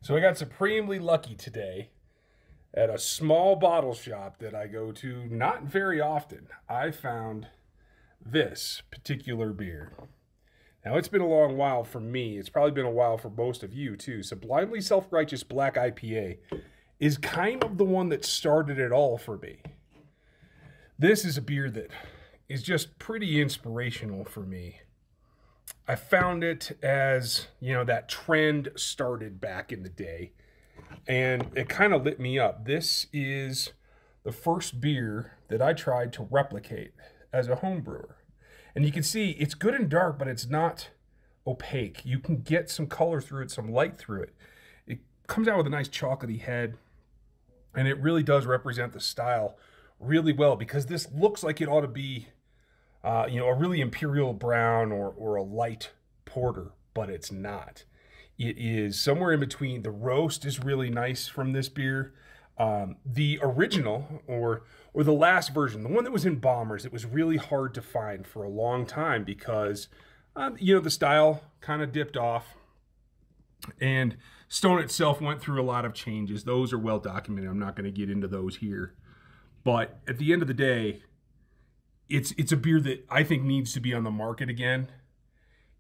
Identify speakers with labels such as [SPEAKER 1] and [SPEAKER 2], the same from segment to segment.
[SPEAKER 1] So I got supremely lucky today at a small bottle shop that I go to not very often. I found this particular beer. Now, it's been a long while for me. It's probably been a while for most of you, too. Sublimely Self-Righteous Black IPA is kind of the one that started it all for me. This is a beer that is just pretty inspirational for me. I found it as, that trend started back in the day, and it kind of lit me up. This is the first beer that I tried to replicate as a home brewer. And you can see it's good and dark, but it's not opaque. You can get some color through it, some light through it. It comes out with a nice chocolatey head, and it really does represent the style really well, because this looks like it ought to be a really imperial brown or a light porter, but it's not. It is somewhere in between. The roast is really nice from this beer. The original or the last version, the one that was in Bombers, it was really hard to find for a long time because, the style kind of dipped off. And Stone itself went through a lot of changes. Those are well documented. I'm not going to get into those here. But at the end of the day, it's a beer that I think needs to be on the market again.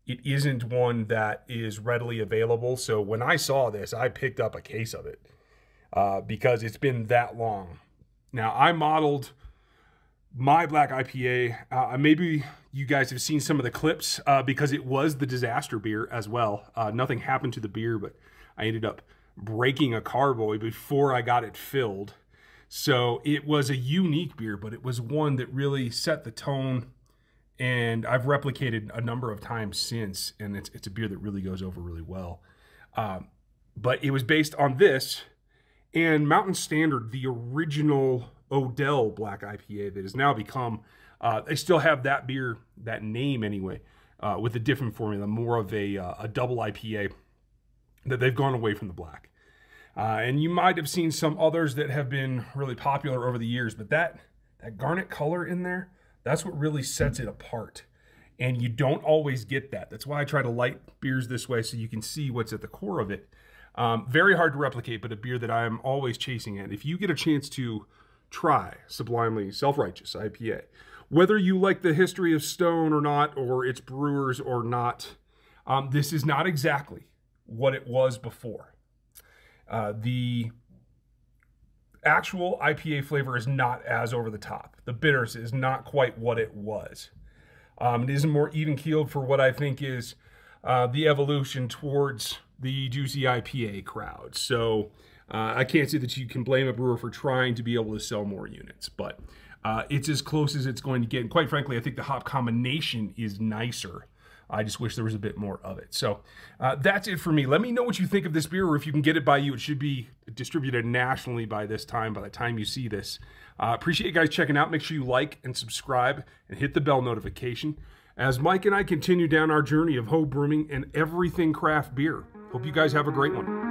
[SPEAKER 1] It isn't one that is readily available. So when I saw this, I picked up a case of it because it's been that long. Now, I modeled my Black IPA. Maybe you guys have seen some of the clips because it was the disaster beer as well. Nothing happened to the beer, but I ended up breaking a carboy before I got it filled. So it was a unique beer, but it was one that really set the tone, and I've replicated a number of times since, and it's a beer that really goes over really well. But it was based on this and Mountain Standard, the original Odell Black IPA that has now become, they still have that beer, that name anyway, with a different formula, more of a double IPA, that they've gone away from the black. And you might have seen some others that have been really popular over the years, but that garnet color in there, that's what really sets it apart. And you don't always get that. That's why I try to light beers this way so you can see what's at the core of it. Very hard to replicate, but a beer that I'm always chasing at. If you get a chance to try Sublimely Self-Righteous IPA, whether you like the history of Stone or not, or its brewers or not, this is not exactly what it was before. The actual IPA flavor is not as over the top. The bitters is not quite what it was. It is more even-keeled for what I think is the evolution towards the juicy IPA crowd. So I can't say that you can blame a brewer for trying to be able to sell more units, but it's as close as it's going to get. And quite frankly, I think the hop combination is nicer. I just wish there was a bit more of it. So that's it for me. Let me know what you think of this beer, or if you can get it by you. It should be distributed nationally by the time you see this. Appreciate you guys checking out. Make sure you like and subscribe and hit the bell notification as Mike and I continue down our journey of home brewing and everything craft beer. Hope you guys have a great one.